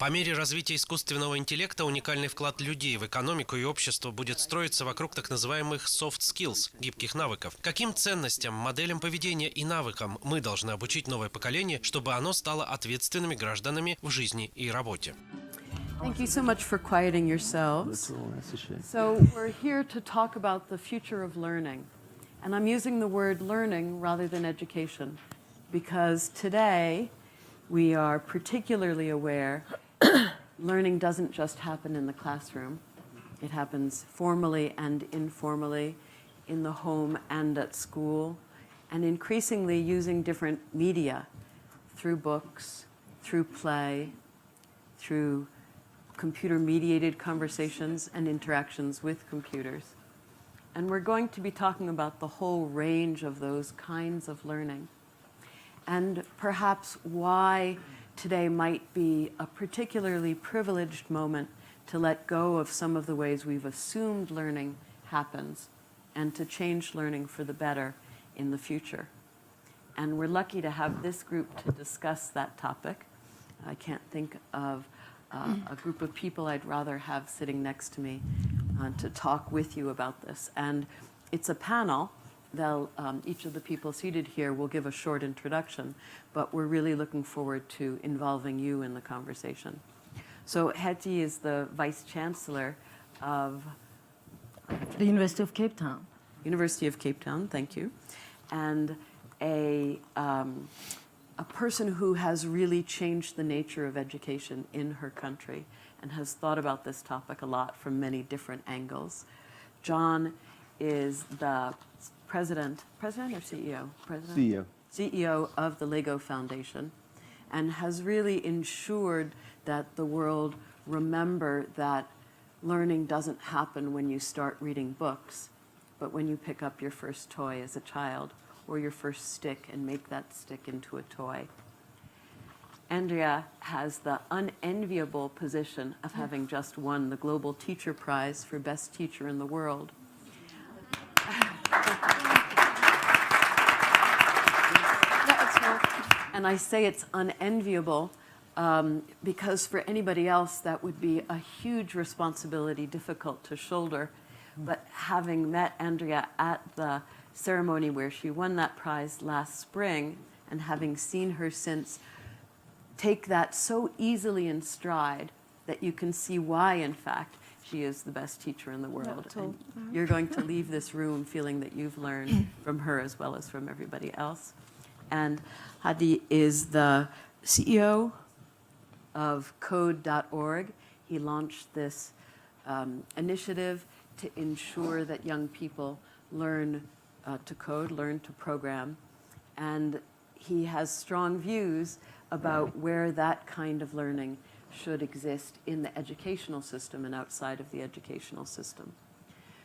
По мере развития искусственного интеллекта уникальный вклад людей в экономику и общество будет строиться вокруг так называемых soft skills – гибких навыков. Каким ценностям, моделям поведения и навыкам мы должны обучить новое поколение, чтобы оно стало ответственными гражданами в жизни и работе? Thank you so much for quieting yourselves. So we're here to talk about the future of learning. And I'm using the word learning rather than education because today we are particularly aware learning doesn't just happen in the classroom. It happens formally and informally, in the home and at school, and increasingly using different media through books, through play, through computer-mediated conversations and interactions with computers. And we're going to be talking about the whole range of those kinds of learning. And perhaps why today might be a particularly privileged moment to let go of some of the ways we've assumed learning happens and to change learning for the better in the future. And we're lucky to have this group to discuss that topic. I can't think of a group of people I'd rather have sitting next to me to talk with you about this. And it's a panel. Each of the people seated here will give a short introduction, but we're really looking forward to involving you in the conversation. So Hetty is the Vice Chancellor of the University of Cape Town. University of Cape Town, thank you. And a person who has really changed the nature of education in her country and has thought about this topic a lot from many different angles. John is the president or CEO? CEO. CEO of the Lego Foundation and has really ensured that the world remember that learning doesn't happen when you start reading books, but when you pick up your first toy as a child or your first stick and make that stick into a toy. Andrea has the unenviable position of having just won the Global Teacher Prize for Best Teacher in the World. And I say it's unenviable because for anybody else that would be a huge responsibility, difficult to shoulder. But having met Andrea at the ceremony where she won that prize last spring and having seen her since take that so easily in stride that you can see why, in fact, she is the best teacher in the world. And you're going to leave this room feeling that you've learned from her as well as from everybody else. And Hadi is the CEO of Code.org. He launched this initiative to ensure that young people learn to code, learn to program. And he has strong views about where that kind of learning should exist in the educational system and outside of the educational system.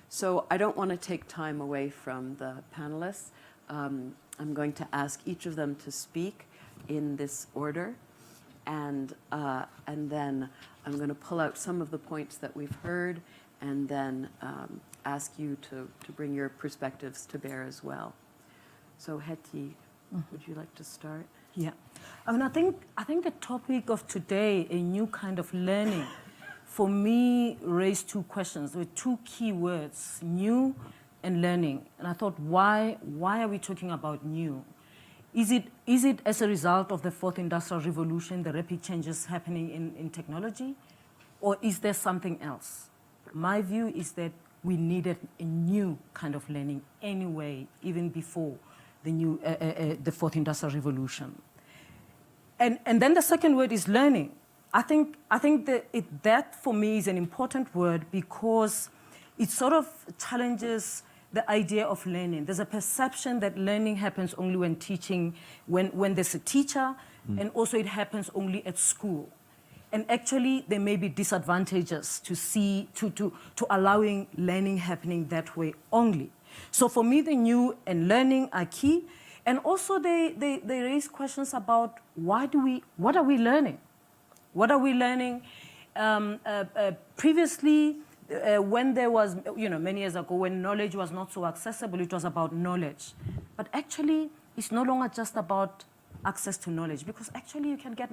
So I don't want to take time away from the panelists. I'm going to ask each of them to speak in this order. And then I'm going to pull out some of the points that we've heard and then ask you to bring your perspectives to bear as well. So Hetty, would you like to start? Yeah. I mean, I think the topic of today, a new kind of learning, for me raised two questions with two key words, new and learning. And I thought, why are we talking about new? Is it as a result of the fourth industrial revolution, the rapid changes happening in technology? Or is there something else? My view is that we needed a new kind of learning anyway, even before the fourth industrial revolution. And then the second word is learning. I think that for me is an important word because it sort of challenges the idea of learning. There's a perception that learning happens only when teaching, when there's a teacher, and also it happens only at school. And actually, there may be disadvantages to allowing learning happening that way only. So for me, the new and learning are key. And also they raise questions about what are we learning? What are we learning? Previously, when there was, many years ago, when knowledge was not so accessible, it was about knowledge. But actually, it's no longer just about access to knowledge, because actually you can get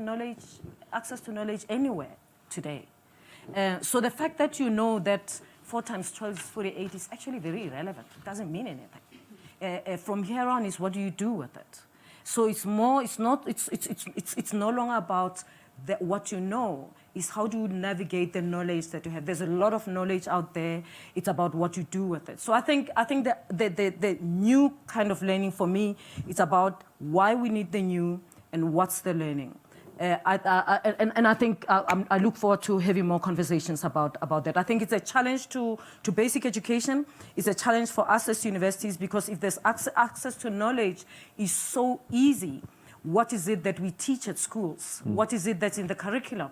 access to knowledge anywhere today. So the fact that you know that 4 times 12 is 48 is actually very irrelevant. It doesn't mean anything. From here on is what do you do with it? So it's no longer about what you know. Is how do you navigate the knowledge that you have? There's a lot of knowledge out there. It's about what you do with it. So I think the new kind of learning for me is about why we need the new and what's the learning. I think I look forward to having more conversations about that. I think it's a challenge to basic education. It's a challenge for us as universities, because if there's access to knowledge is so easy, what is it that we teach at schools? What is it that's in the curriculum?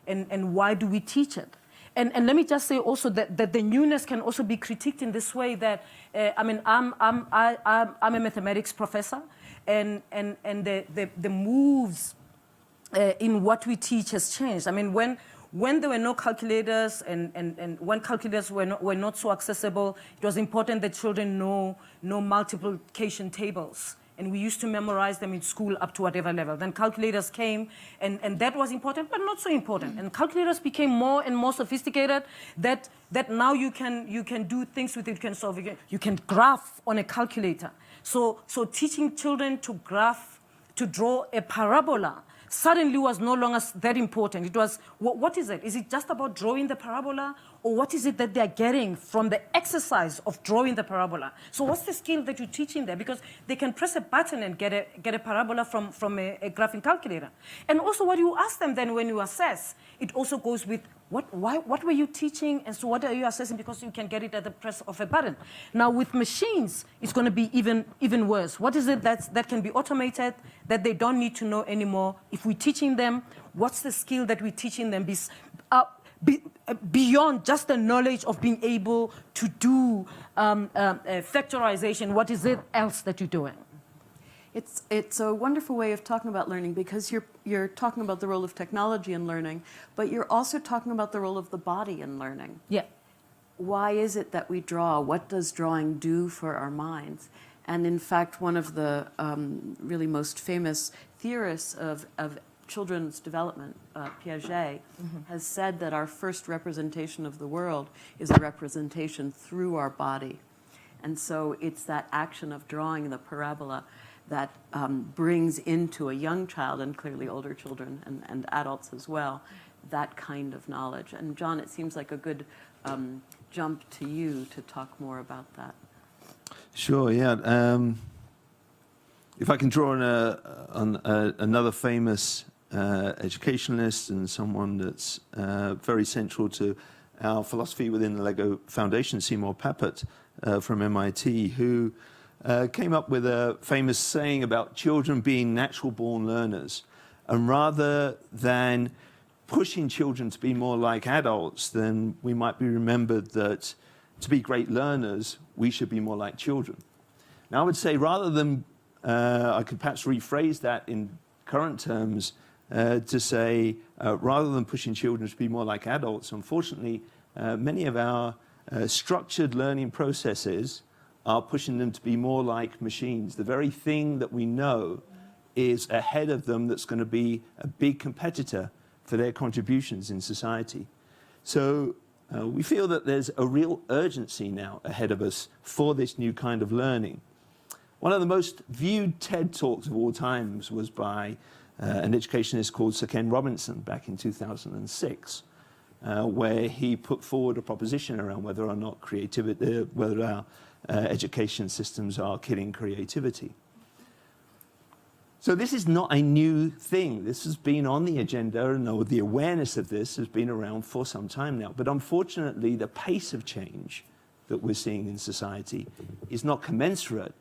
And why do we teach it? And let me just say also that the newness can also be critiqued in this way that, I'm a mathematics professor, and the moves in what we teach has changed. I mean, when there were no calculators and when calculators were not so accessible, it was important that children know multiplication tables. And we used to memorize them in school up to whatever level. Then calculators came, and that was important, but not so important. And calculators became more and more sophisticated that now you can do things with it, you can solve it. You can graph on a calculator. So teaching children to graph, to draw a parabola, suddenly was no longer that important. It was, what is it? Is it just about drawing the parabola? Or what is it that they're getting from the exercise of drawing the parabola? So what's the skill that you're teaching there? Because they can press a button and get a parabola from a graphing calculator. And also what you ask them then when you assess, it also goes with what were you teaching, and so what are you assessing, because you can get it at the press of a button. Now with machines, it's going to be even worse. What is it that can be automated, that they don't need to know anymore? If we're teaching them, what's the skill that we're teaching them beyond just the knowledge of being able to do factorization? What is it else that you're doing? It's a wonderful way of talking about learning, because you're talking about the role of technology in learning, but you're also talking about the role of the body in learning. Yeah. Why is it that we draw? What does drawing do for our minds? And in fact, one of the really most famous theorists of children's development, Piaget, has said that our first representation of the world is a representation through our body. And so it's that action of drawing the parabola that brings into a young child, and clearly older children and adults as well, that kind of knowledge. And John, it seems like a good jump to you to talk more about that. Sure, yeah. If I can draw on another famous educationalist and someone that's very central to our philosophy within the Lego Foundation, Seymour Papert from MIT, who came up with a famous saying about children being natural-born learners. And rather than pushing children to be more like adults, then we might be remembered that to be great learners, we should be more like children. Now, I would say rather than, I could perhaps rephrase that in current terms to say, rather than pushing children to be more like adults, unfortunately, many of our structured learning processes are pushing them to be more like machines. The very thing that we know is ahead of them that's going to be a big competitor for their contributions in society. So we feel that there's a real urgency now ahead of us for this new kind of learning. One of the most viewed TED Talks of all times was by an educationist called Sir Ken Robinson back in 2006, where he put forward a proposition around whether or not whether our education systems are killing creativity. So this is not a new thing. This has been on the agenda, and the awareness of this has been around for some time now. But unfortunately, the pace of change that we're seeing in society is not commensurate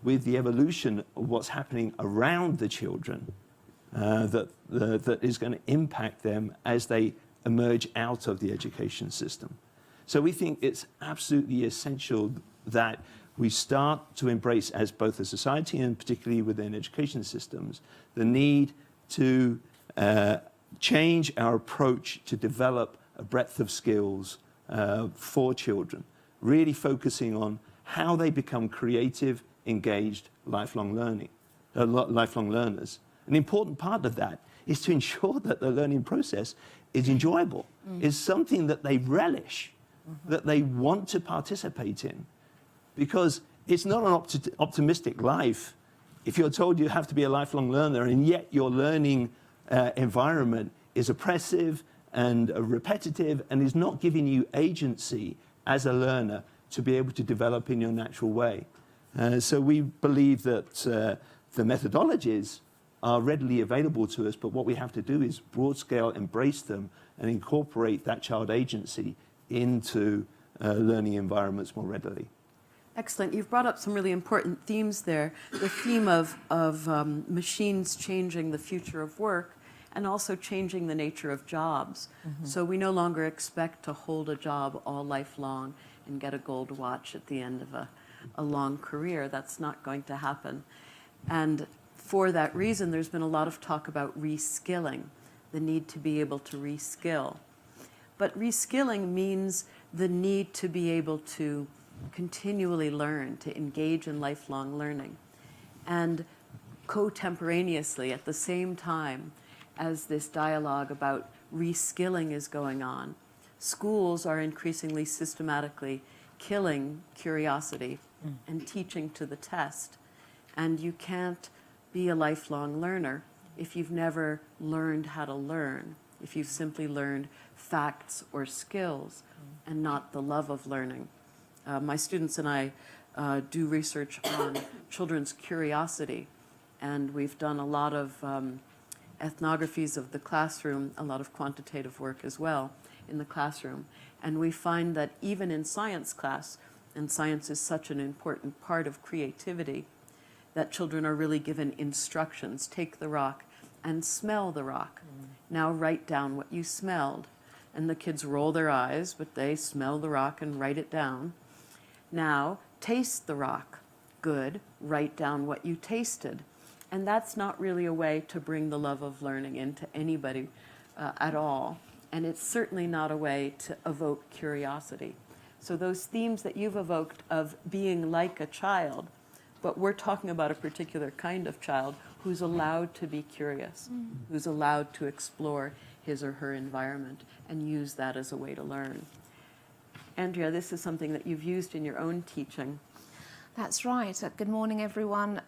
with the evolution of what's happening around the children that is going to impact them as they emerge out of the education system. So we think it's absolutely essential that we start to embrace, as both a society and particularly within education systems, the need to change our approach to develop a breadth of skills for children, really focusing on how they become creative, engaged, lifelong learning. lifelong learners. An important part of that is to ensure that the learning process is enjoyable, is something that they relish, that they want to participate in. Because it's not an optimistic life if you're told you have to be a lifelong learner and yet your learning environment is oppressive and repetitive and is not giving you agency as a learner to be able to develop in your natural way. So we believe that the methodologies are readily available to us, but what we have to do is broad scale embrace them and incorporate that child agency into learning environments more readily. Excellent. You've brought up some really important themes there. The theme of machines changing the future of work and also changing the nature of jobs. So we no longer expect to hold a job all lifelong and get a gold watch at the end of a long career. That's not going to happen. And for that reason, there's been a lot of talk about reskilling, the need to be able to reskill. But reskilling means the need to be able to continually learn, to engage in lifelong learning. And contemporaneously, at the same time as this dialogue about reskilling is going on, schools are increasingly systematically killing curiosity and teaching to the test. And you can't be a lifelong learner if you've never learned how to learn, if you've simply learned facts or skills and not the love of learning. My students and I do research on children's curiosity, and we've done a lot of ethnographies of the classroom, a lot of quantitative work as well in the classroom. And we find that even in science class, and science is such an important part of creativity, that children are really given instructions. Take the rock and smell the rock. Now write down what you smelled. And the kids roll their eyes, but they smell the rock and write it down. Now taste the rock. Good. Write down what you tasted. And that's not really a way to bring the love of learning into anybody at all. And it's certainly not a way to evoke curiosity. So those themes that you've evoked of being like a child, but we're talking about a particular kind of child who's allowed to be curious, who's allowed to explore his or her environment and use that as a way to learn. Andrea, this is something that you've used in your own teaching. That's right. Good morning, everyone.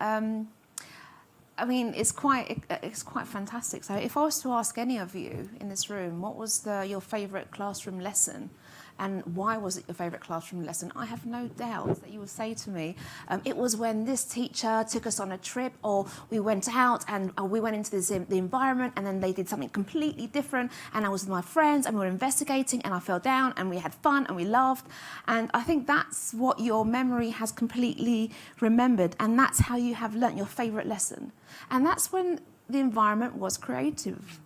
I mean, it's quite fantastic. So if I was to ask any of you in this room, what was your favourite classroom lesson? And why was it your favourite classroom lesson? I have no doubt that you will say to me, it was when this teacher took us on a trip, or we went out and we went into the environment, and then they did something completely different, and I was with my friends and we were investigating, and I fell down and we had fun and we laughed. And I think that's what your memory has completely remembered, and that's how you have learnt your favourite lesson. And that's when the environment was creative,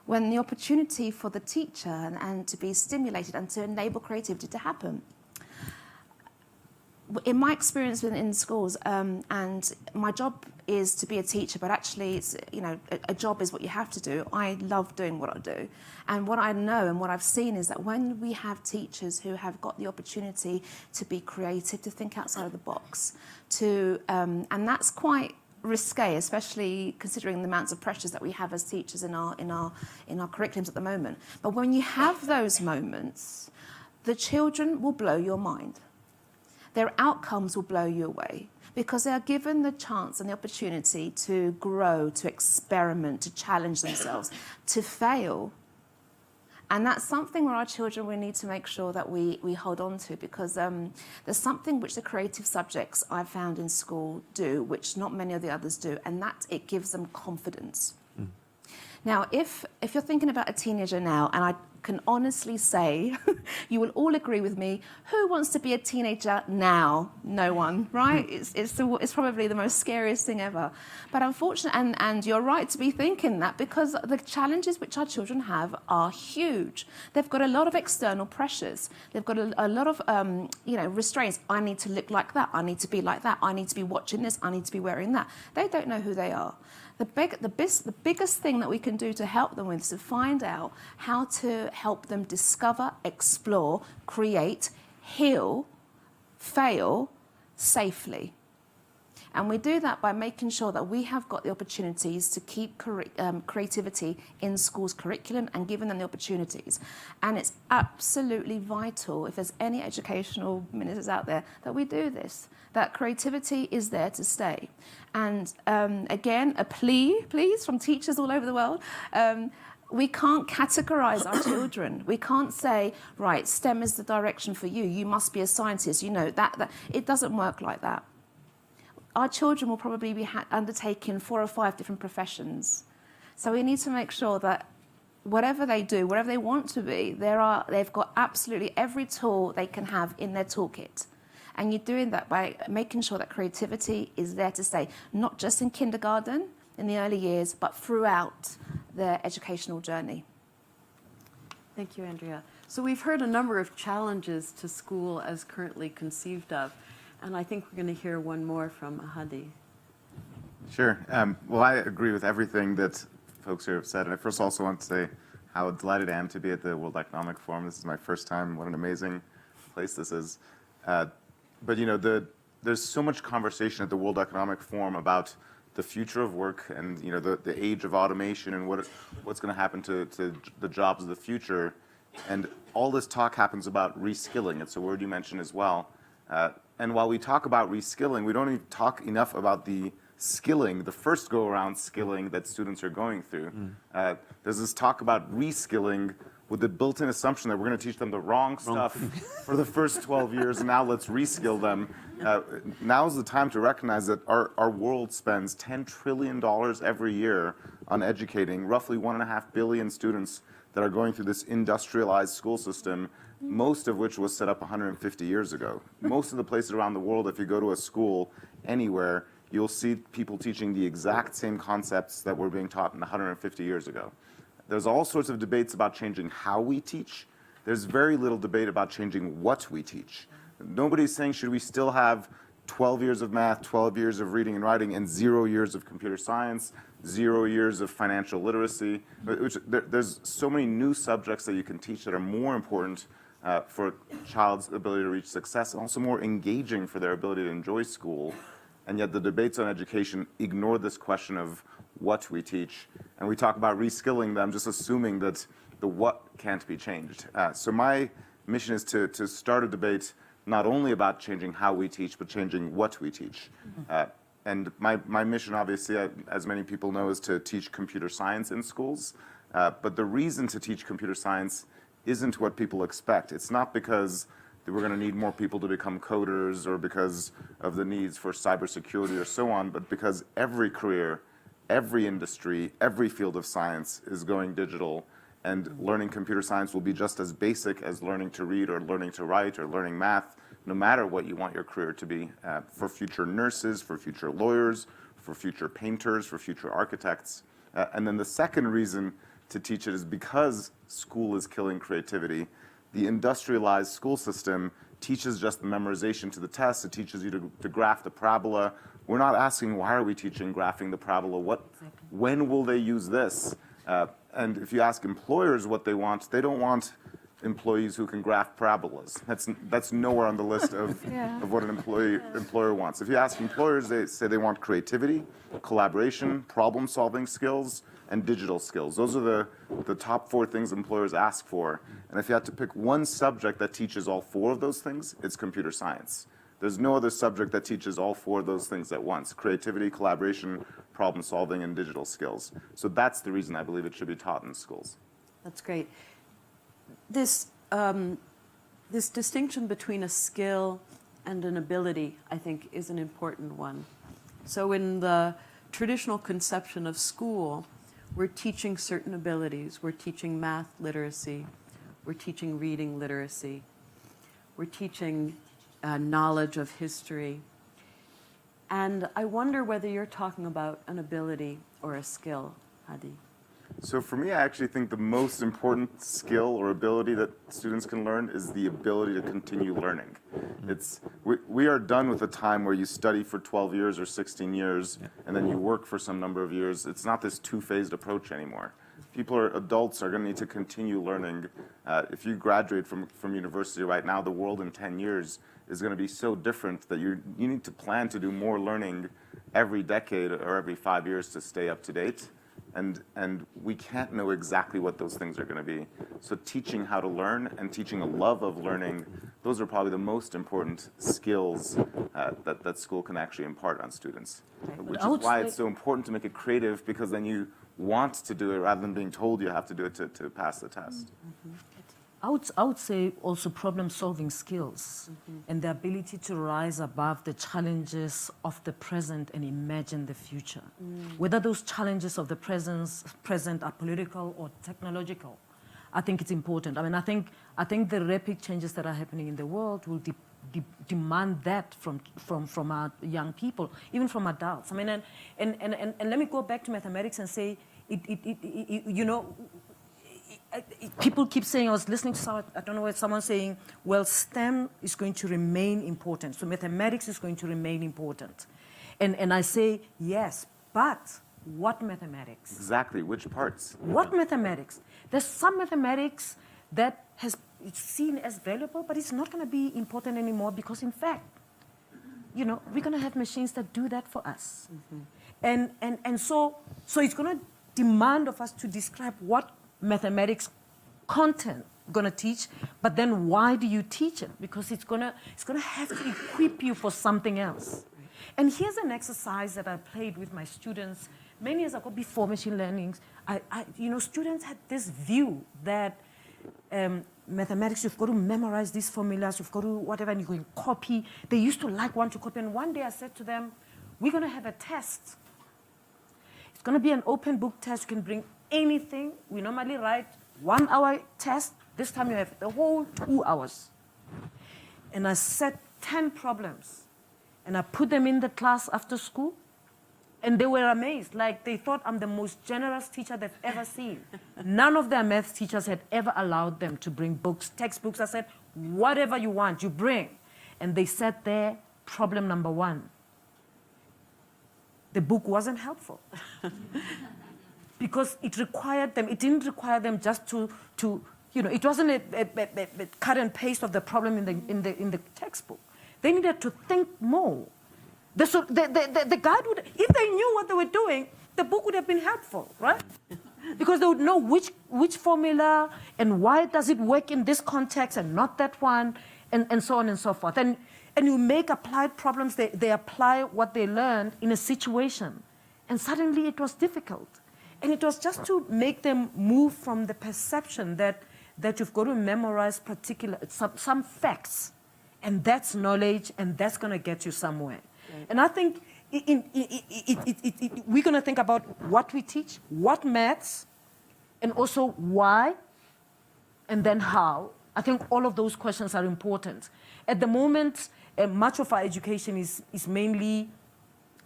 when the opportunity for the teacher and to be stimulated and to enable creativity to happen. In my experience in schools, and my job is to be a teacher, but actually it's, you know, a job is what you have to do. I love doing what I do. And what I know and what I've seen is that when we have teachers who have got the opportunity to be creative, to think outside of the box, and that's quite risque, especially considering the amounts of pressures that we have as teachers in our curriculums at the moment. But when you have those moments, the children will blow your mind. Their outcomes will blow you away because they are given the chance and the opportunity to grow, to experiment, to challenge themselves, to fail. And that's something where our children, we need to make sure that we hold on to, because there's something which the creative subjects I've found in school do, which not many of the others do, and that it gives them confidence. Now, if you're thinking about a teenager now, and I can honestly say, you will all agree with me, who wants to be a teenager now? No one, right? It's probably the most scariest thing ever. But unfortunately, and you're right to be thinking that, because the challenges which our children have are huge. They've got a lot of external pressures. They've got a lot of restraints. I need to look like that. I need to be like that. I need to be watching this. I need to be wearing that. They don't know who they are. The biggest thing that we can do to help them with is to find out how to help them discover, explore, create, heal, fail safely. And we do that by making sure that we have got the opportunities to keep creativity in schools' curriculum and giving them the opportunities. And it's absolutely vital, if there's any educational ministers out there, that we do this, that creativity is there to stay. And again, a plea, please, from teachers all over the world. We can't categorize our children. We can't say, right, STEM is the direction for you. You must be a scientist. You know, that it doesn't work like that. Our children will probably be undertaking 4 or 5 different professions. So we need to make sure that whatever they do, whatever they want to be, they've got absolutely every tool they can have in their toolkit. And you're doing that by making sure that creativity is there to stay, not just in kindergarten, in the early years, but throughout their educational journey. Thank you, Andrea. So we've heard a number of challenges to school as currently conceived of, and I think we're going to hear one more from Hadi. Sure. Well, I agree with everything that folks here have said. And I first also want to say how delighted I am to be at the World Economic Forum. This is my first time. What an amazing place this is. But, you know, there's so much conversation at the World Economic Forum about the future of work and, you know, the age of automation and what's going to happen to the jobs of the future. And all this talk happens about reskilling. It's a word you mentioned as well. And while we talk about reskilling, we don't even talk enough about the skilling, the first go-around skilling that students are going through. There's this talk about reskilling with the built-in assumption that we're going to teach them the wrong stuff for the first 12 years, and now let's reskill them. Now's the time to recognize that our world spends $10 trillion every year on educating roughly 1.5 billion students that are going through this industrialized school system, most of which was set up 150 years ago. Most of the places around the world, if you go to a school anywhere, you'll see people teaching the exact same concepts that were being taught 150 years ago. There's all sorts of debates about changing how we teach. There's very little debate about changing what we teach. Nobody's saying, should we still have 12 years of math, 12 years of reading and writing, and 0 years of computer science, 0 years of financial literacy? There's so many new subjects that you can teach that are more important for a child's ability to reach success, and also more engaging for their ability to enjoy school. And yet the debates on education ignore this question of what we teach. And we talk about reskilling them, just assuming that the what can't be changed. So my mission is to start a debate not only about changing how we teach, but changing what we teach. And my mission, obviously, as many people know, is to teach computer science in schools. But the reason to teach computer science isn't what people expect. It's not because we're going to need more people to become coders or because of the needs for cybersecurity or so on, but because every career, every industry, every field of science is going digital, and learning computer science will be just as basic as learning to read or learning to write or learning math, no matter what you want your career to be, for future nurses, for future lawyers, for future painters, for future architects. And then the second reason to teach it is because school is killing creativity. The industrialized school system teaches just the memorization to the test. It teaches you to graph the parabola. We're not asking, why are we teaching graphing the parabola? When will they use this? And if you ask employers what they don't want employees who can graph parabolas. That's nowhere on the list of what an employer wants. If you ask employers, they say they want creativity, collaboration, problem-solving skills, and digital skills. Those are the top 4 things employers ask for. And if you had to pick one subject that teaches all 4 of those things, it's computer science. There's no other subject that teaches all 4 of those things at once: creativity, collaboration, problem solving, and digital skills. So that's the reason I believe it should be taught in schools. That's great. This distinction between a skill and an ability, I think, is an important one. So in the traditional conception of school, we're teaching certain abilities. We're teaching math literacy. We're teaching reading literacy. We're teaching knowledge of history. And I wonder whether you're talking about an ability or a skill, Hadi. So for me, I actually think the most important skill or ability that students can learn is the ability to continue learning. We are done with a time where you study for 12 years or 16 years and then you work for some number of years. It's not this two-phased approach anymore. Adults are going to need to continue learning. If you graduate from university right now, the world in 10 years is going to be so different that you need to plan to do more learning every decade or every 5 years to stay up to date. And we can't know exactly what those things are going to be. So teaching how to learn and teaching a love of learning, those are probably the most important skills that school can actually impart on students. Which is why it's so important to make it creative, because then you want to do it rather than being told you have to do it to pass the test. I would say also problem-solving skills and the ability to rise above the challenges of the present and imagine the future. Whether those challenges of the present are political or technological, I think it's important. I mean, I think the rapid changes that are happening in the world will demand that from our young people, even from adults. I mean, and let me go back to mathematics and say, you know, people keep saying, I was listening to someone, I don't know, someone saying, well, STEM is going to remain important, so mathematics is going to remain important. And I say, yes, but what mathematics? Exactly, which parts? What mathematics? There's some mathematics that it's seen as valuable, but it's not going to be important anymore because, in fact, you know, we're going to have machines that do that for us. And so it's going to demand of us to describe what mathematics content going to teach, but then why do you teach it? Because it's going to have to equip you for something else. And here's an exercise that I played with my students many years ago before machine learning. You know, students had this view that mathematics, you've got to memorize these formulas, you've got to whatever, and you can copy. They used to want to copy, and one day I said to them, we're going to have a test. It's going to be an open book test. You can bring anything. We normally write 1 hour test. This time you have the whole 2 hours. And I set 10 problems. And I put them in the class after school. And they were amazed. Like, they thought I'm the most generous teacher they've ever seen. None of their math teachers had ever allowed them to bring books, textbooks. I said, whatever you want, you bring. And they sat there, problem number 1. The book wasn't helpful. Because it required them, it didn't require them just to you know, it wasn't a cut and paste of the problem in the textbook. They needed to think more. The guide would, if they knew what they were doing, the book would have been helpful, right? Because they would know which formula and why does it work in this context and not that one, and so on and so forth. And you make applied problems, they apply what they learned in a situation. And suddenly it was difficult. And it was just to make them move from the perception that you've got to memorize some facts, and that's knowledge, and that's going to get you somewhere. Right. And I think we're going to think about what we teach, what maths, and also why, and then how. I think all of those questions are important. At the moment, much of our education is mainly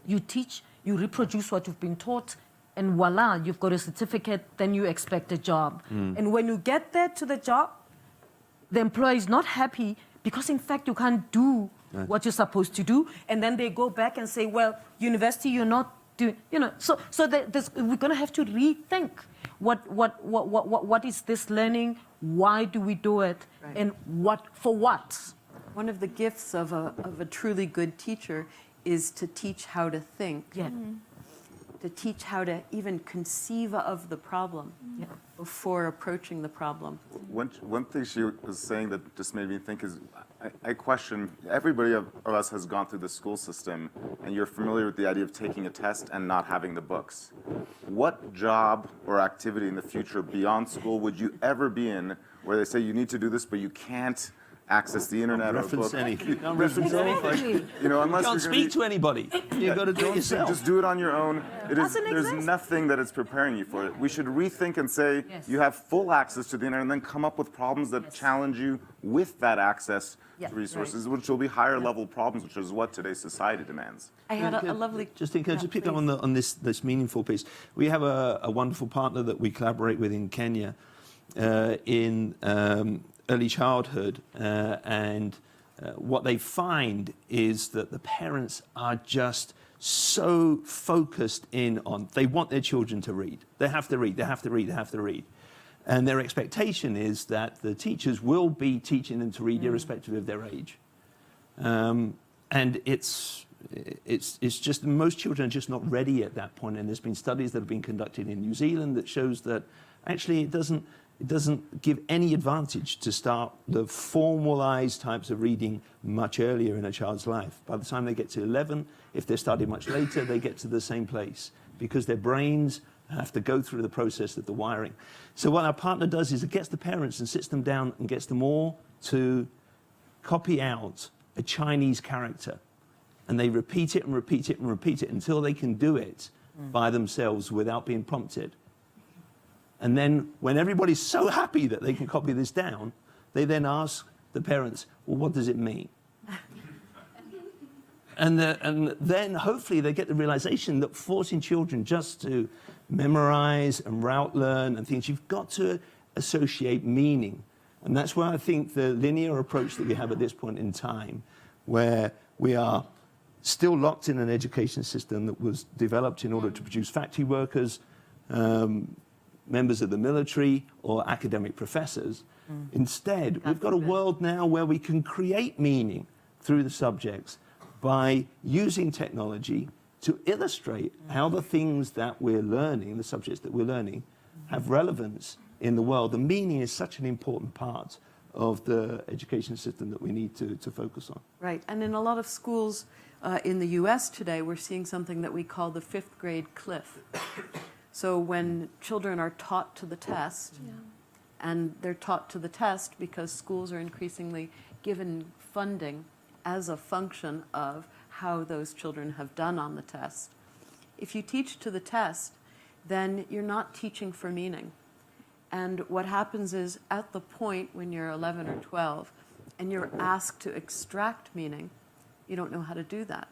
you teach, you reproduce what you've been taught, and voila, you've got a certificate, then you expect a job. And when you get there to the job, the employer is not happy because, in fact, you can't do what you're supposed to do. And then they go back and say, well, university, you're not doing, you know. So we're going to have to rethink what is this learning, why do we do it, and for what? One of the gifts of a truly good teacher is to teach how to think. Yeah. To teach how to even conceive of the problem before approaching the problem. One thing she was saying that just made me think is, I question, everybody of us has gone through the school system, and you're familiar with the idea of taking a test and not having the books. What job or activity in the future beyond school would you ever be in where they say you need to do this, but you can't access the internet or a book? Don't reference anything. You know, unless You can't you're speak to anybody. You've got to do it yourself. Just do it on your own. Doesn't There's exist. nothing that is preparing you for it. We should rethink and say you have full access to the internet, and then come up with problems that challenge you with that access to resources, which will be higher level problems, which is what today's society demands. I had a lovely... Just pick up on this meaningful piece. We have a wonderful partner that we collaborate with in Kenya in early childhood, and what they find is that the parents are just so focused in on, they want their children to read. They have to read, they have to read, they have to read. And their expectation is that the teachers will be teaching them to read irrespective of their age. And it's it's just most children are just not ready at that point. And there's been studies that have been conducted in New Zealand that shows that actually it doesn't give any advantage to start the formalized types of reading much earlier in a child's life. By the time they get to 11, if they're starting much later, they get to the same place because their brains have to go through the process of the wiring. So what our partner does is it gets the parents and sits them down and gets them all to copy out a Chinese character. And they repeat it and repeat it and repeat it until they can do it by themselves without being prompted. And then when everybody's so happy that they can copy this down, they then ask the parents, well, what does it mean? And then hopefully they get the realization that forcing children just to memorize and route learn and things, you've got to associate meaning. And that's why I think the linear approach that we have at this point in time, where we are still locked in an education system that was developed in order to produce factory workers, members of the military, or academic professors. Instead, we've got a world now where we can create meaning through the subjects by using technology to illustrate how the things that we're learning, the subjects that we're learning, have relevance in the world. The meaning is such an important part of the education system that we need to focus on. Right, and in a lot of schools in the US today, we're seeing something that we call the 5th grade cliff. So when children are taught to the test, and they're taught to the test because schools are increasingly given funding as a function of how those children have done on the test. If you teach to the test, then you're not teaching for meaning. And what happens is at the point when you're 11 or 12 and you're asked to extract meaning, you don't know how to do that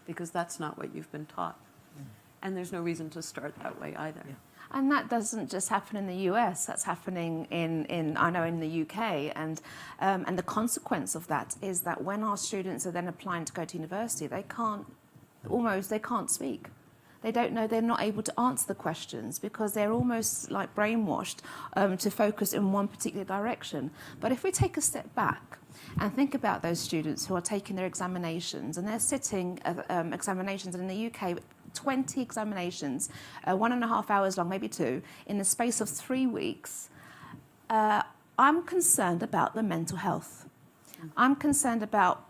because that's not what you've been taught. And there's no reason to start that way either. And that doesn't just happen in the US, that's happening in I know in the UK, and the consequence of that is that when our students are then applying to go to university, they can't speak. They don't know, they're not able to answer the questions because they're almost like brainwashed to focus in one particular direction. But if we take a step back and think about those students who are taking their examinations, and they're sitting examinations, and in the UK, 20 examinations, 1.5 hours long, maybe 2, in the space of 3 weeks, I'm concerned about the mental health. I'm concerned about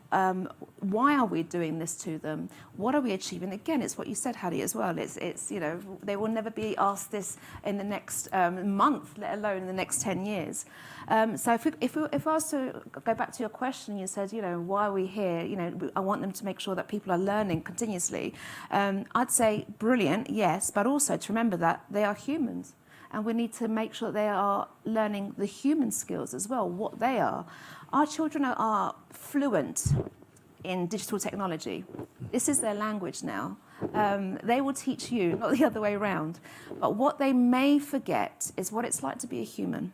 why are we doing this to them? What are we achieving? Again, it's what you said, Hattie, as well. It's you know, they will never be asked this in the next month, let alone in the next 10 years. So if I was to go back to your question, you said, you know, why are we here? You know, I want them to make sure that people are learning continuously. I'd say brilliant, yes, but also to remember that they are humans. And we need to make sure that they are learning the human skills as well, what they are. Our children are fluent in digital technology. This is their language now. They will teach you, not the other way around. But what they may forget is what it's like to be a human,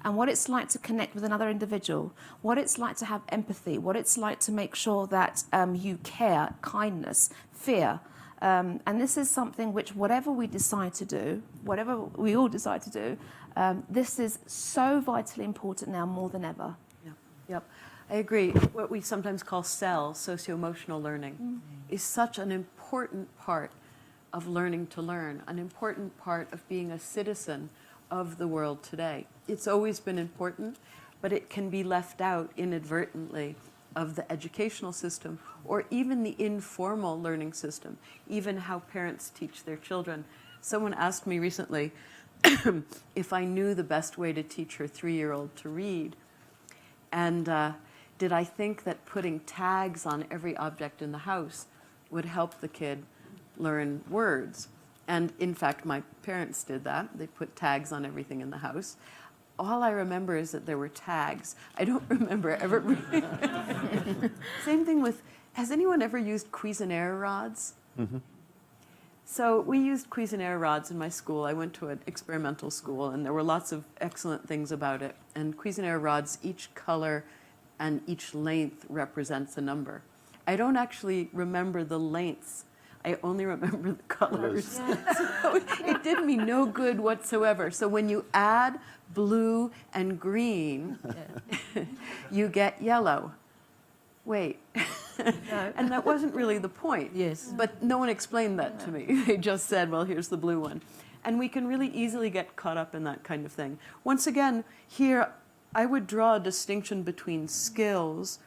and what it's like to connect with another individual, what it's like to have empathy, what it's like to make sure that you care, kindness, fear. And this is something which, whatever we decide to do, whatever we all decide to do, this is so vitally important now more than ever. Yep, I agree. What we sometimes call SEL, socio-emotional learning, is such an important part of learning to learn, an important part of being a citizen of the world today. It's always been important, but it can be left out inadvertently of the educational system, or even the informal learning system, even how parents teach their children. Someone asked me recently if I knew the best way to teach her 3-year-old to read. And did I think that putting tags on every object in the house would help the kid learn words? And in fact, my parents did that. They put tags on everything in the house. All I remember is that there were tags. I don't remember ever. Same thing with, has anyone ever used Cuisinart rods? Mm-hmm. So we used Cuisinart rods in my school. I went to an experimental school, and there were lots of excellent things about it. And Cuisinart rods, each color and each length represents a number. I don't actually remember the lengths. I only remember the colors. So it did me no good whatsoever. So when you add blue and green, you get yellow. Wait, And that wasn't really the point. Yes. But no one explained that to me. They just said, well, here's the blue one. And we can really easily get caught up in that kind of thing. Once again, here, I would draw a distinction between skills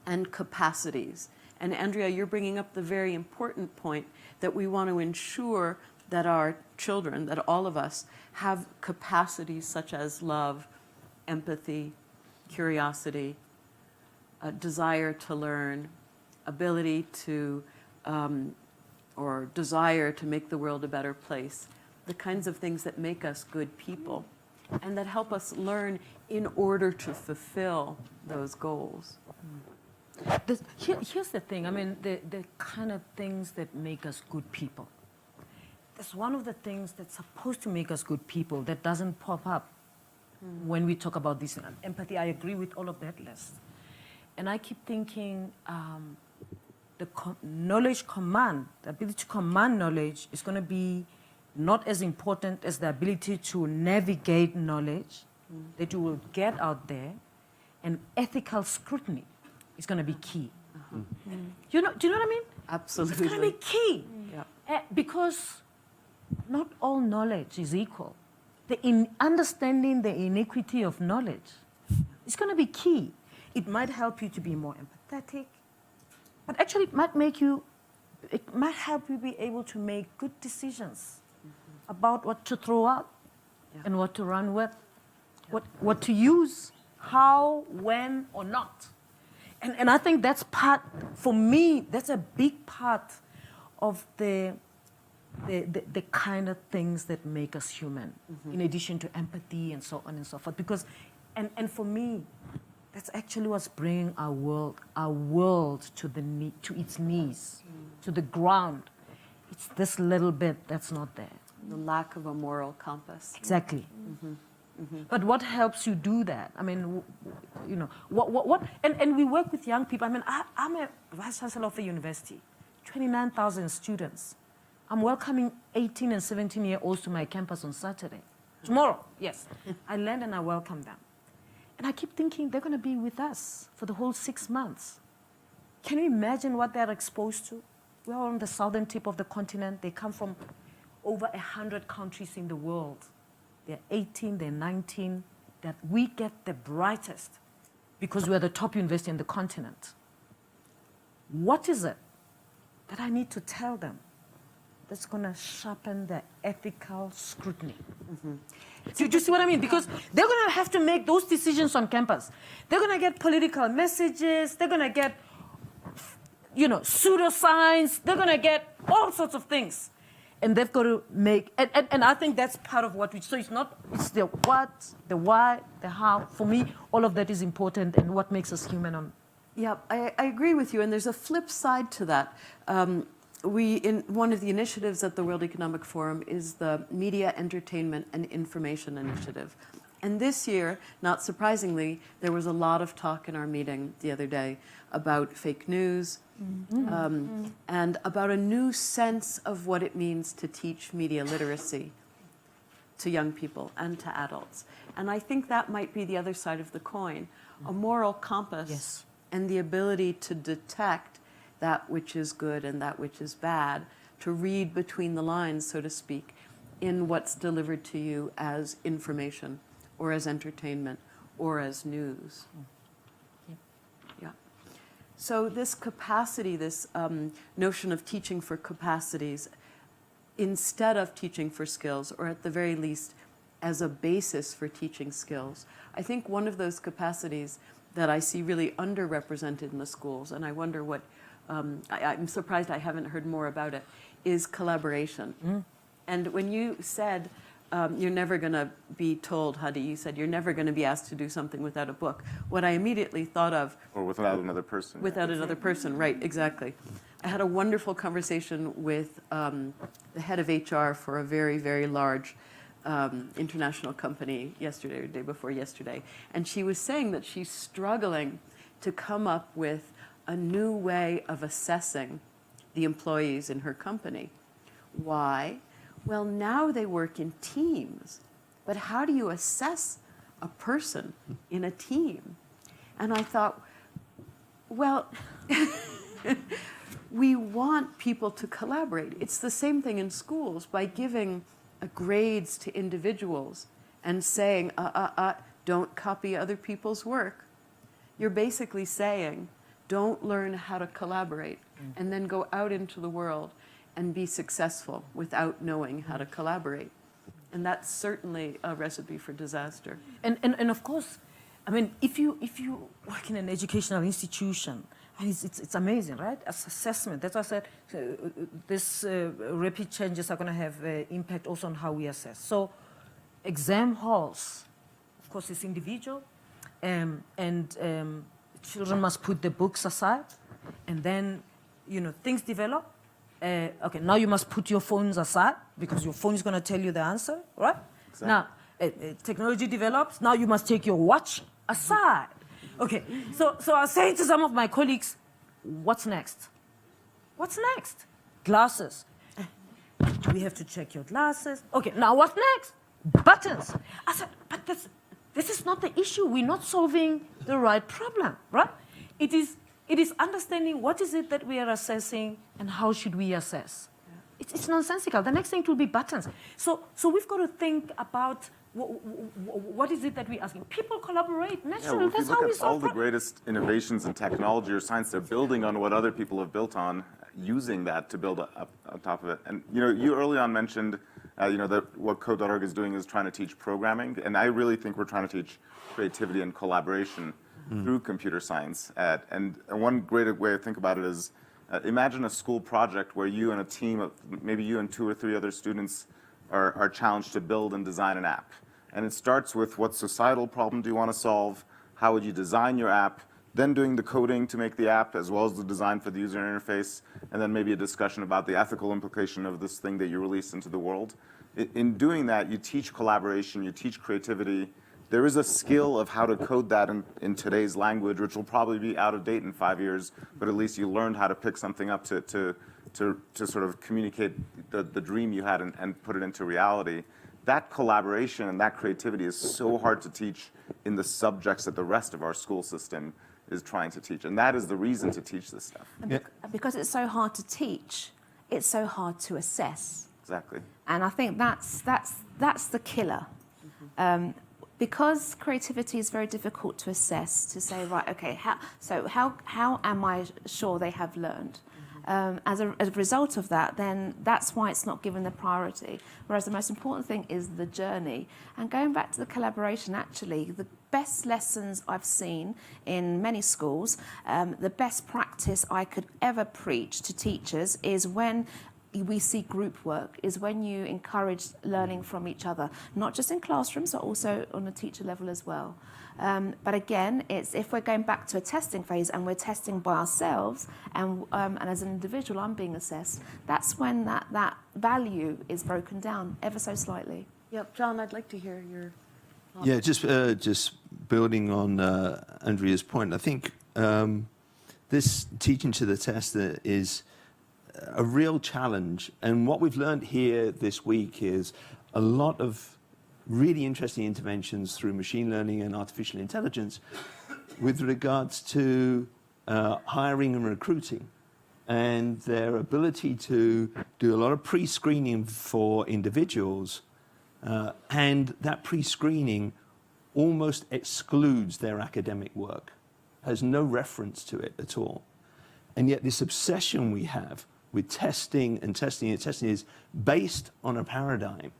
and capacities. And Andrea, you're bringing up the very important point that we want to ensure that our children, that all of us, have capacities such as love, empathy, curiosity, a desire to learn, ability to, or desire to make the world a better place, the kinds of things that make us good people and that help us learn in order to fulfill those goals. Here's the thing. I mean, the kind of things that make us good people. That's one of the things that's supposed to make us good people that doesn't pop up when we talk about this. Empathy, I agree with all of that list. And I keep thinking the knowledge command, the ability to command knowledge is going to be not as important as the ability to navigate knowledge that you will get out there, and ethical scrutiny is going to be key. Do you know what I mean? Absolutely. It's going to be key. Yeah. Because not all knowledge is equal. Understanding the inequity of knowledge is going to be key. It might help you to be more empathetic, but actually it might help you be able to make good decisions about what to throw out and what to run with, what to use, how, when, or not. And I think that's part, for me, that's a big part of the kind of things that make us human, in addition to empathy and so on and so forth. Because, and for me, that's actually what's bringing our world to its knees, to the ground. It's this little bit that's not there. The lack of a moral compass. Exactly. But what helps you do that? I mean, you know, what and we work with young people. I mean, I'm a vice chancellor of a university, 29,000 students. I'm welcoming 18 and 17-year-olds to my campus on Saturday. Tomorrow, yes. I land and I welcome them. And I keep thinking they're going to be with us for the whole 6 months. Can you imagine what they're exposed to? We're on the southern tip of the continent. They come from over 100 countries in the world. They're 18, they're 19, that we get the brightest because we're the top university in the continent. What is it that I need to tell them that's going to sharpen the ethical scrutiny? Do you see what I mean? Because they're going to have to make those decisions on campus. They're going to get political messages. They're going to get, you know, pseudoscience. They're going to get all sorts of things. And they've got to make, and I think that's part of what we, so it's the what, the why, the how. For me, all of that is important and what makes us human. Yeah, I agree with you. And there's a flip side to that. In one of the initiatives at the World Economic Forum is the Media, Entertainment, and Information Initiative. And this year, not surprisingly, there was a lot of talk in our meeting the other day about fake news, and about a new sense of what it means to teach media literacy to young people and to adults. And I think that might be the other side of the coin, a moral compass and the ability to detect that which is good and that which is bad, to read between the lines, so to speak, in what's delivered to you as information or as entertainment or as news. Yeah. So this capacity, this notion of teaching for capacities instead of teaching for skills, or at the very least as a basis for teaching skills, I think one of those capacities that I see really underrepresented in the schools, and I wonder what, I'm surprised I haven't heard more about it, is collaboration. And when you said you're never going to be told, Hadi, you said you're never going to be asked to do something without a book, what I immediately thought of... Or without another person. Without another person, right, exactly. I had a wonderful conversation with the head of HR for a very, very large international company yesterday or the day before yesterday. And she was saying that she's struggling to come up with a new way of assessing the employees in her company. Why? Well, now they work in teams. But how do you assess a person in a team? And I thought, well, We want people to collaborate. It's the same thing in schools. By giving grades to individuals and saying, don't copy other people's work, you're basically saying, don't learn how to collaborate and then go out into the world and be successful without knowing how to collaborate. And that's certainly a recipe for disaster. And of course, I mean, if you work in an educational institution, and it's amazing, right? As assessment, that's why I said this rapid changes are going to have impact also on how we assess. So exam halls, of course, it's individual, and children must put the books aside, and then, you know, things develop. Okay, now you must put your phones aside because your phone is going to tell you the answer, right? Exactly. Now, technology develops. Now you must take your watch aside. Okay, so I was saying to some of my colleagues, what's next? What's next? Glasses. We have to check your glasses. Okay, now what's next? Buttons. I said, but this is not the issue. We're not solving the right problem, right? It is understanding what is it that we are assessing and how should we assess. Yeah. It's nonsensical. The next thing will be buttons. So we've got to think about what is it that we're asking. People collaborate naturally. Well, if That's you how look we at all solve the problems. greatest innovations in technology or science, they're building on what other people have built on, using that to build up on top of it. And you know, you early on mentioned, you know, that what Code.org is doing is trying to teach programming, and I really think we're trying to teach creativity and collaboration through computer science. And one great way to think about it is, imagine a school project where you and a team of maybe you and 2 or 3 other students are challenged to build and design an app. And it starts with what societal problem do you want to solve, how would you design your app, then doing the coding to make the app as well as the design for the user interface, and then maybe a discussion about the ethical implication of this thing that you release into the world. In doing that, you teach collaboration, you teach creativity. There is a skill of how to code that in today's language, which will probably be out of date in 5 years, but at least you learned how to pick something up to sort of communicate the dream you had and put it into reality. That collaboration and that creativity is so hard to teach in the subjects that the rest of our school system is trying to teach. And that is the reason to teach this stuff. And because it's so hard to teach, it's so hard to assess. Exactly. And I think that's the killer. Because creativity is very difficult to assess, to say, right, okay, how am I sure they have learned? As a result of that, then that's why it's not given the priority. Whereas the most important thing is the journey. And going back to the collaboration, actually, the best lessons I've seen in many schools, the best practice I could ever preach to teachers is when we see group work, is when you encourage learning from each other, not just in classrooms, but also on a teacher level as well. But again, it's if we're going back to a testing phase and we're testing by ourselves and as an individual I'm being assessed, that's when that value is broken down ever so slightly. Yep, John, I'd like to hear your thoughts. Yeah, just building on Andrea's point, I think this teaching to the test is a real challenge. And what we've learned here this week is a lot of really interesting interventions through machine learning and artificial intelligence with regards to hiring and recruiting and their ability to do a lot of pre-screening for individuals. And that pre-screening almost excludes their academic work, has no reference to it at all. And yet this obsession we have with testing and testing and testing is based on a paradigm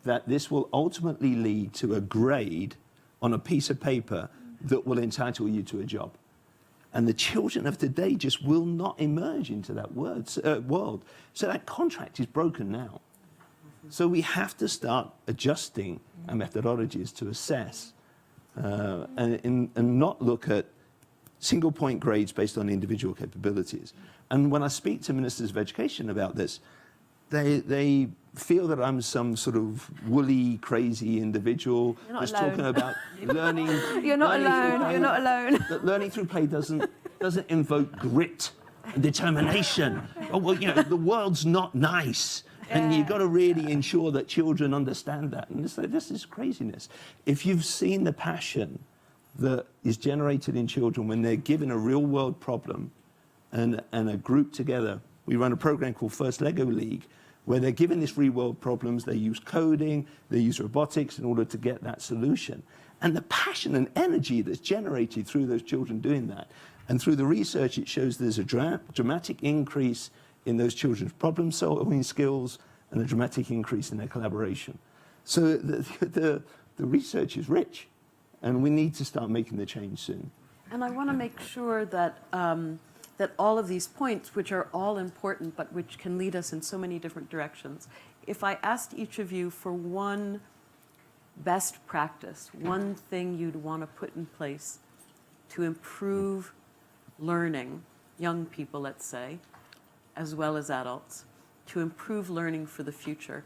that this will ultimately lead to a grade on a piece of paper that will entitle you to a job. And the children of today just will not emerge into that world. So that contract is broken now. So we have to start adjusting our methodologies to assess and not look at single point grades based on individual capabilities. And when I speak to ministers of education about this, they feel that I'm some sort of woolly, crazy individual just talking about learning. You're not alone. You're not alone. That learning through play doesn't invoke grit and determination. Oh, well, you know, the world's not nice. And you've got to really ensure that children understand that. And this is craziness. If you've seen the passion that is generated in children when they're given a real-world problem and a group together. We run a program called First Lego League, where they're given these real-world problems. They use coding, they use robotics in order to get that solution. And the passion and energy that's generated through those children doing that. And through the research, it shows there's a dramatic increase in those children's problem-solving skills and a dramatic increase in their collaboration. So the research is rich, and we need to start making the change soon. And I want to make sure that, that all of these points, which are all important, but which can lead us in so many different directions, if I asked each of you for one best practice, one thing you'd want to put in place to improve learning, young people, let's say, as well as adults, to improve learning for the future.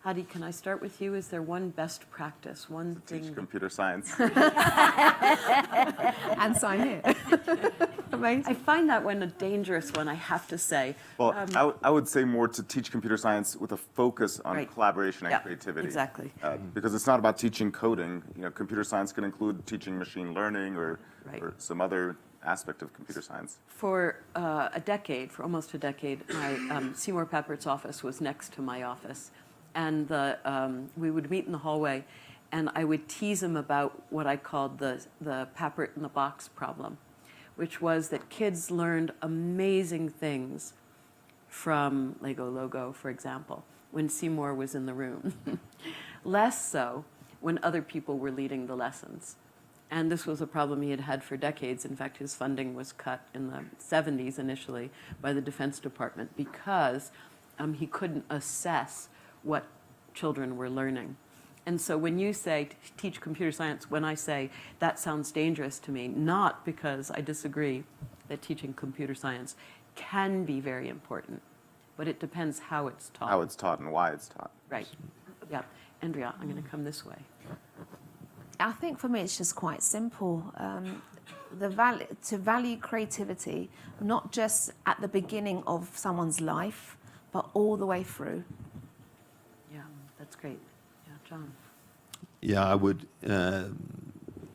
Hadi, can I start with you? Is there one best practice, one thing? Teach computer science. And so I'm here. Amazing. I find that one a dangerous one, I have to say. Well, I would say more to teach computer science with a focus on Right. collaboration and Yeah, creativity. exactly. Because it's not about teaching coding. You know, computer science can include teaching machine learning or some other aspect of computer science. For a decade, for almost a decade, my Seymour Papert's office was next to my office. And we would meet in the hallway, and I would tease him about what I called the Papert in the box problem, which was that kids learned amazing things from Lego Logo, for example, when Seymour was in the room. Less so when other people were leading the lessons. And this was a problem he had had for decades. In fact, his funding was cut in the 70s initially by the Defense Department because he couldn't assess what children were learning. And so when you say teach computer science, when I say that sounds dangerous to me, not because I disagree that teaching computer science can be very important, but it depends how it's taught. How it's taught and why it's taught. Right. Yeah. Andrea, I'm going to come this way. I think for me it's just quite simple. To value creativity, not just at the beginning of someone's life, but all the way through. Yeah, that's great. Yeah, John. Yeah, I would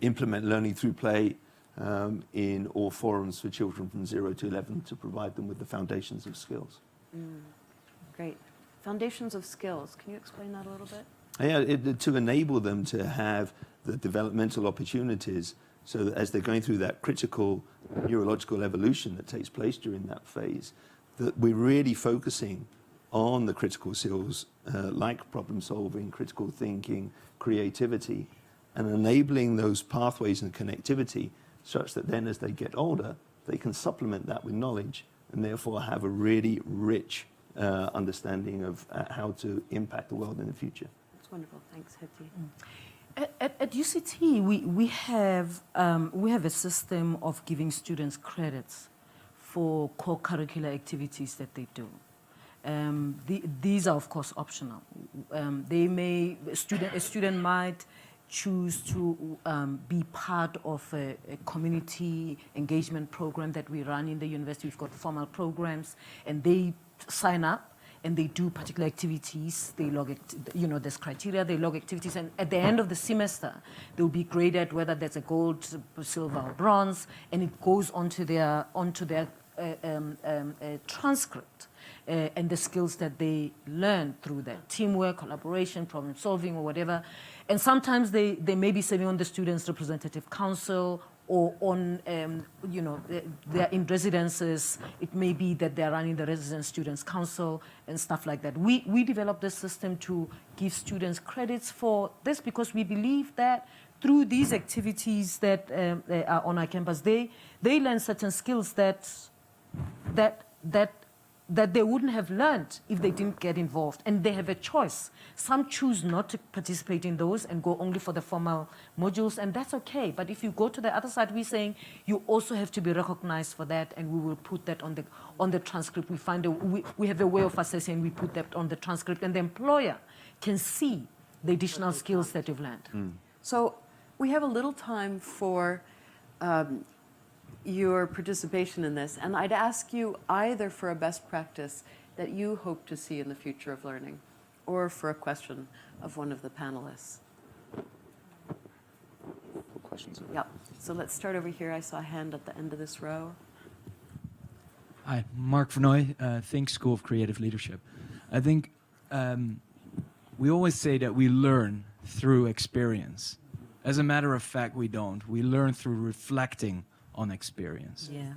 implement learning through play in all forums for children from 0 to 11 to provide them with the foundations of skills. Great. Foundations of skills. Can you explain that a little bit? Yeah, to enable them to have the developmental opportunities so that as they're going through that critical neurological evolution that takes place during that phase, that we're really focusing on the critical skills like problem solving, critical thinking, creativity, and enabling those pathways and connectivity such that then as they get older, they can supplement that with knowledge and therefore have a really rich understanding of how to impact the world in the future. That's wonderful. Thanks, Hiti. At UCT, we have a system of giving students credits for core curricular activities that they do. These are, of course, optional. A student might choose to be part of a community engagement program that we run in the university. We've got formal programs, and they sign up and they do particular activities. They log, there's criteria. They log activities, and at the end of the semester, they'll be graded whether that's a gold, silver, or bronze, and it goes onto their transcript. And the skills that they learn through that teamwork, collaboration, problem solving, or whatever. And sometimes they may be serving on the Students' Representative Council or on, they're in residences. It may be that they're running the Resident Students' Council and stuff like that. We developed this system to give students credits for this because we believe that through these activities that are on our campus, they learn certain skills that they wouldn't have learned if they didn't get involved. And they have a choice. Some choose not to participate in those and go only for the formal modules, and that's okay. But if you go to the other side, we're saying you also have to be recognized for that, and we will put that on the transcript. We have a way of assessing, we put that on the transcript, and the employer can see the additional skills that you've learned. So we have a little time for your participation in this, and I'd ask you either for a best practice that you hope to see in the future of learning, or for a question of one of the panelists. Questions? Yep. So let's start over here. I saw a hand at the end of this row. Hi, Mark Vernooy, Think School of Creative Leadership. I think we always say that we learn through experience. As a matter of fact, we don't. We learn through reflecting on experience. Yeah.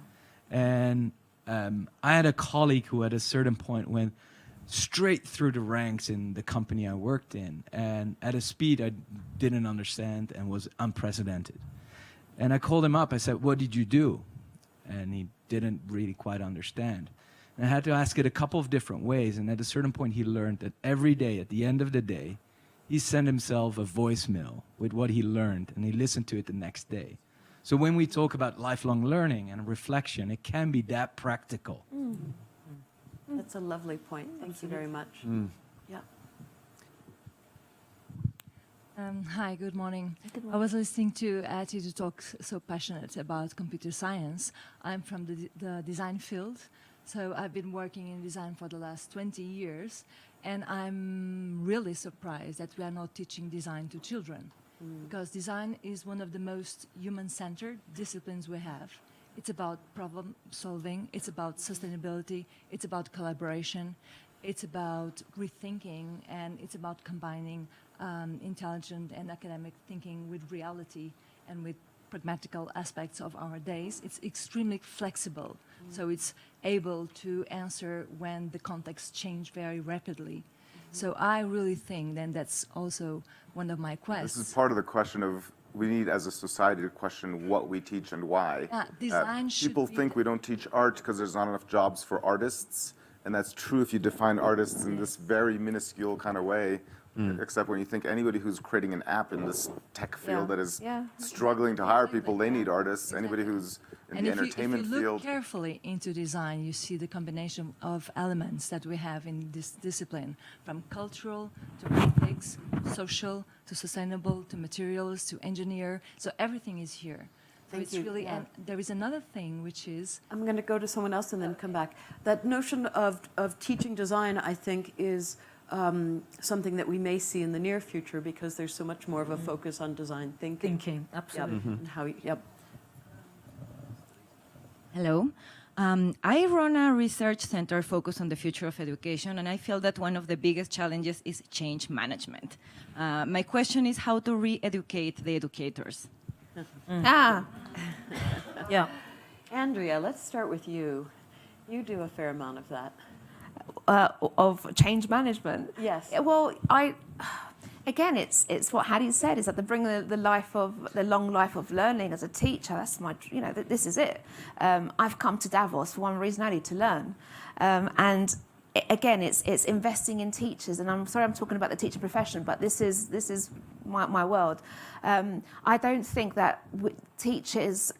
And I had a colleague who at a certain point went straight through the ranks in the company I worked in, and at a speed I didn't understand and was unprecedented. And I called him up, I said, "What did you do?" And he didn't really quite understand. And I had to ask it a couple of different ways, and at a certain point he learned that every day, at the end of the day, he sent himself a voicemail with what he learned, and he listened to it the next day. So when we talk about lifelong learning and reflection, it can be that practical. That's a lovely point. Thank you very much. Yeah. Hi, good morning. I was listening to Ati talk so passionate about computer science. I'm from the design field, so I've been working in design for the last 20 years, and I'm really surprised that we are not teaching design to children, because design is one of the most human-centered disciplines we have. It's about problem solving, it's about sustainability, it's about collaboration, it's about rethinking, and it's about combining intelligent and academic thinking with reality and with pragmatical aspects of our days. It's extremely flexible, so it's able to answer when the context change very rapidly. So I really think then that's also one of my quests. This is part of the question of we need as a society to question what we teach and why. Design should People be think we don't teach art because there's not enough jobs for artists, and that's true if you define artists in this very minuscule kind of way. Except when you think anybody who's creating an app in this tech field that is struggling to hire people, they need artists. Anybody who's in the entertainment if you look field. carefully into design, you see the combination of elements that we have in this discipline, from cultural to ethics, social to sustainable to materials to engineer. So everything is here. So Thank it's you. really, Yeah. and there is another thing which is I'm going to go to someone else and then come back. That notion of teaching design, I think, is something that we may see in the near future because there's so much more of a focus on design thinking. Thinking, absolutely. Yep. And how, yep. Hello. I run a research center focused on the future of education, and I feel that one of the biggest challenges is change management. My question is how to re-educate the educators. Yeah. Andrea, let's start with you. You do a fair amount of that. Of change management. Yes. Well, again, it's what Hattie said, is that to bring the long life of learning as a teacher. That's my, this is it. I've come to Davos for one reason only, to learn, and again, it's investing in teachers. And I'm sorry, I'm talking about the teacher profession, but this is my world. I don't think that teachers,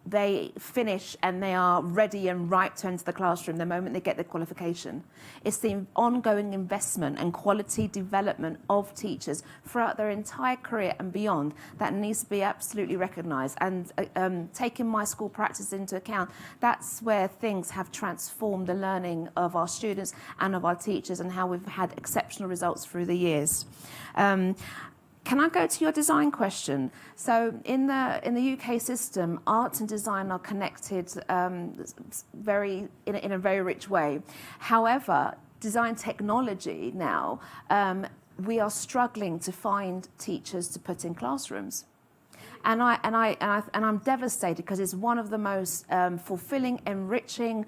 they finish and they are ready and ripe to enter the classroom the moment they get their qualification. It's the ongoing investment and quality development of teachers throughout their entire career and beyond that needs to be absolutely recognised. And taking my school practice into account, that's where things have transformed the learning of our students and of our teachers, and how we've had exceptional results through the years. Can I go to your design question? So in the UK system, art and design are connected in a very rich way. However, design technology now, we are struggling to find teachers to put in classrooms. And I'm devastated because it's one of the most fulfilling, enriching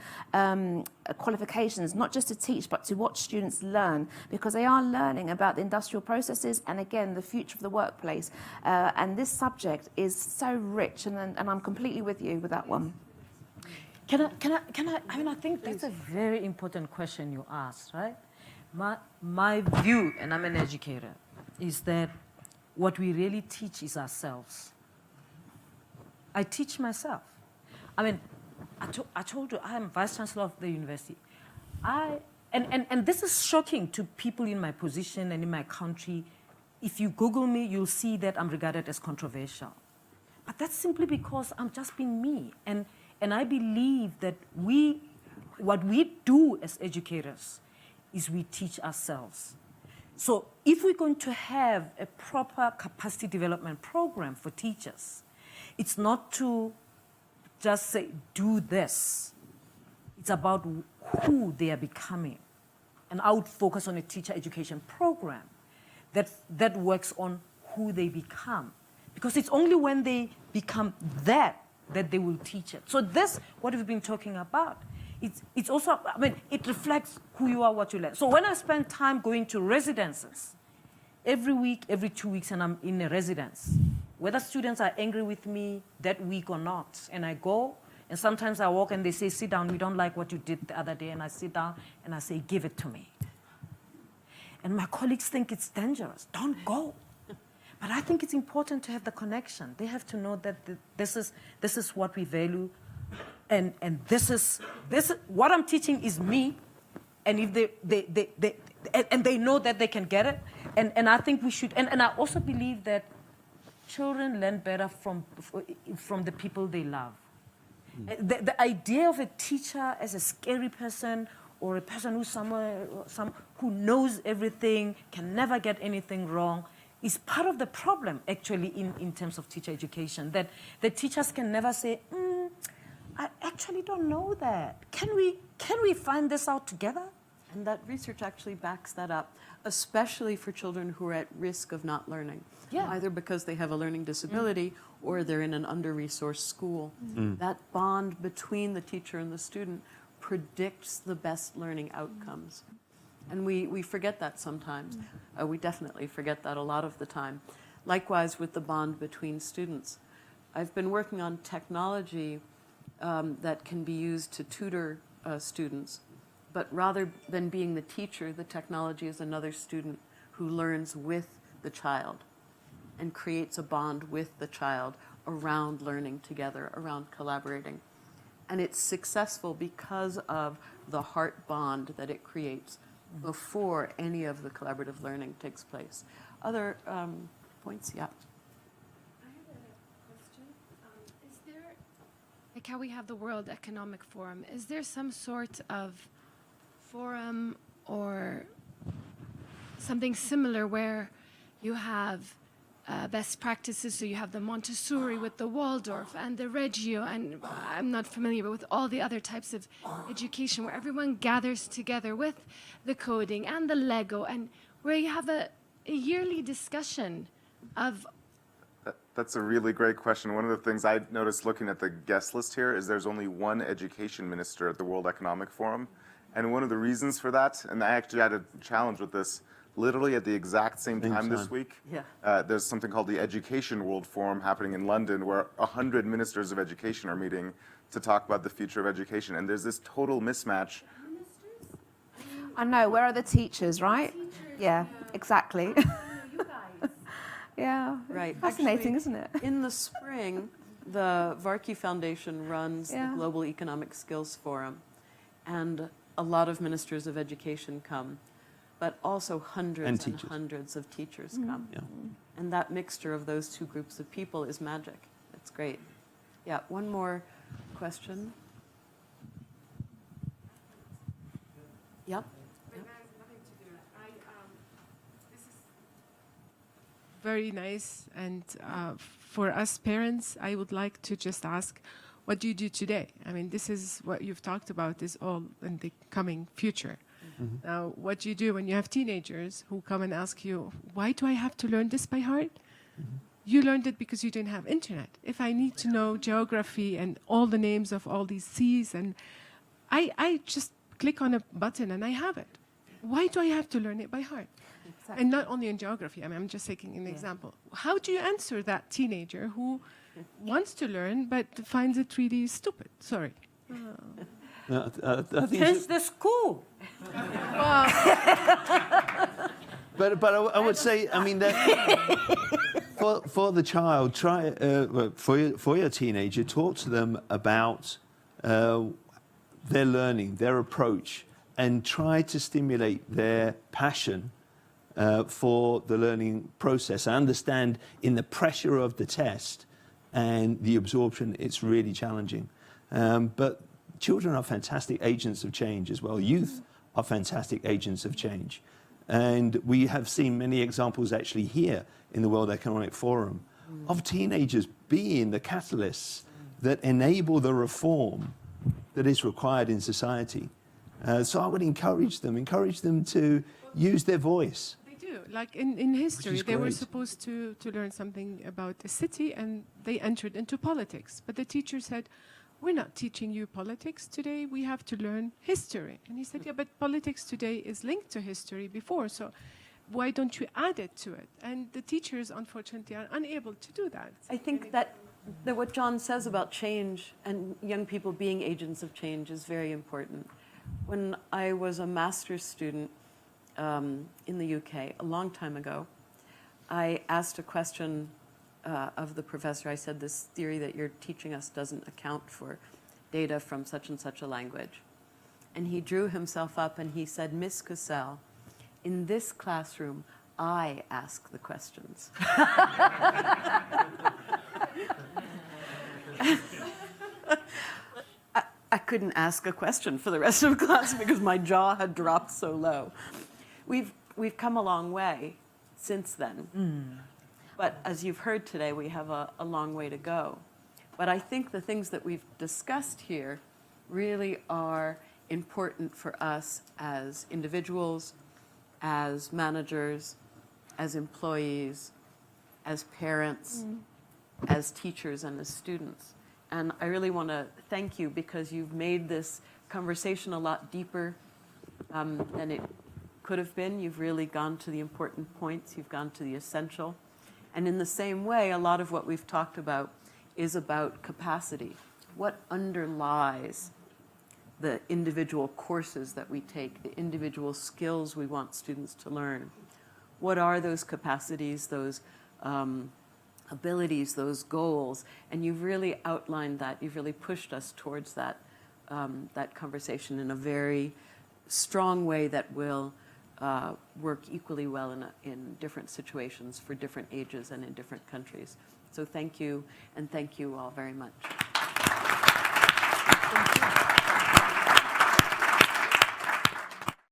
qualifications, not just to teach, but to watch students learn, because they are learning about the industrial processes and, again, the future of the workplace. And this subject is so rich, and I'm completely with you with that one. Can I I think that's a very important question you asked, right? My view, and I'm an educator, is that what we really teach is ourselves. I teach myself. I mean, I told you, I am Vice Chancellor of the university. And this is shocking to people in my position and in my country. If you Google me, you'll see that I'm regarded as controversial. But that's simply because I'm just being me. And I believe that what we do as educators is we teach ourselves. So if we're going to have a proper capacity development program for teachers, it's not to just say, do this. It's about who they are becoming. And I would focus on a teacher education program that works on who they become. Because it's only when they become that they will teach it. So this, what we've been talking about, it's also, I mean, it reflects who you are, what you learn. So when I spend time going to residences, every week, every 2 weeks, and I'm in a residence, whether students are angry with me that week or not, and I go, and sometimes I walk and they say, sit down, we don't like what you did the other day, and I sit down and I say, give it to me. And my colleagues think it's dangerous, don't go. But I think it's important to have the connection. They have to know that this is what we value, and this is what I'm teaching is me, and if they know that they can get it, and I think we should, and I also believe that children learn better from the people they love. The idea of a teacher as a scary person or a person who's who knows everything, can never get anything wrong, is part of the problem, actually, in terms of teacher education, that the teachers can never say, I actually don't know that. Can we find this out together? And that research actually backs that up, especially for children who are at risk of not learning, either because they have a learning disability or they're in an under-resourced school. That bond between the teacher and the student predicts the best learning outcomes. And we forget that sometimes. We definitely forget that a lot of the time. Likewise with the bond between students. I've been working on technology that can be used to tutor students, but rather than being the teacher, the technology is another student who learns with the child and creates a bond with the child around learning together, around collaborating. And it's successful because of the heart bond that it creates before any of the collaborative learning takes place. Other points? Yeah. I have a question. Is there, like how we have the World Economic Forum, is there some sort of forum or something similar where you have best practices? So you have the Montessori with the Waldorf and the Reggio, and I'm not familiar with all the other types of education where everyone gathers together with the coding and the Lego, and where you have a yearly discussion of. That's a really great question. One of the things I noticed looking at the guest list here is there's only one education minister at the World Economic Forum. And one of the reasons for that, and I actually had a challenge with this, literally at the exact same time this week, there's something called the Education World Forum happening in London where 100 ministers of education are meeting to talk about the future of education. And there's this total mismatch. I know, where are the teachers, right? Yeah, exactly. You guys. Yeah, Right. fascinating, Actually, isn't it? In the spring, the Varkey Foundation runs the Global Economic Skills Forum, and a lot of ministers of education come, but also hundreds and hundreds of teachers come. Yeah. And that mixture of those two groups of people is magic. It's great. Yeah, one more question. Yep. Very nice. And for us parents, I would like to just ask, what do you do today? I mean, this is what you've talked about is all in the coming future. Now, what do you do when you have teenagers who come and ask you, why do I have to learn this by heart? You learned it because you didn't have internet. If I need to know geography and all the names of all these seas, and I just click on a button and I have it. Why do I have to learn it by heart? Exactly. And not only in geography, I mean, I'm just taking an example. How do you answer that teenager who wants to learn but finds it really stupid? Sorry. I think Hence the school. But I would say, I mean, that for the child, try for your teenager, talk to them about their learning, their approach, and try to stimulate their passion for the learning process. I understand in the pressure of the test and the absorption, it's really challenging. But children are fantastic agents of change as well. Youth are fantastic agents of change. And we have seen many examples actually here in the World Economic Forum of teenagers being the catalysts that enable the reform that is required in society. So I would encourage them to use their voice. They do. Like in history, is they were great. supposed to learn something about a city, and they entered into politics. But the teacher said, we're not teaching you politics today, we have to learn history. And he said, yeah, but politics today is linked to history before, so why don't you add it to it? And the teachers, unfortunately, are unable to do that. I think that what John says about change and young people being agents of change is very important. When I was a master's student in the UK a long time ago, I asked a question of the professor. I said, this theory that you're teaching us doesn't account for data from such and such a language. And he drew himself up and he said, Miss Cassell, in this classroom, I ask the questions. I couldn't ask a question for the rest of the class because my jaw had dropped so low. We've come a long way since then. But as you've heard today, we have a long way to go. But I think the things that we've discussed here really are important for us as individuals, as managers, as employees, as parents, as teachers, and as students. And I really want to thank you because you've made this conversation a lot deeper than it could have been. You've really gone to the important points. You've gone to the essential. And in the same way, a lot of what we've talked about is about capacity. What underlies the individual courses that we take, the individual skills we want students to learn? What are those capacities, those abilities, those goals? And you've really outlined that. You've really pushed us towards that, that conversation in a very strong way that will work equally well in different situations for different ages and in different countries. So thank you, and thank you all very much.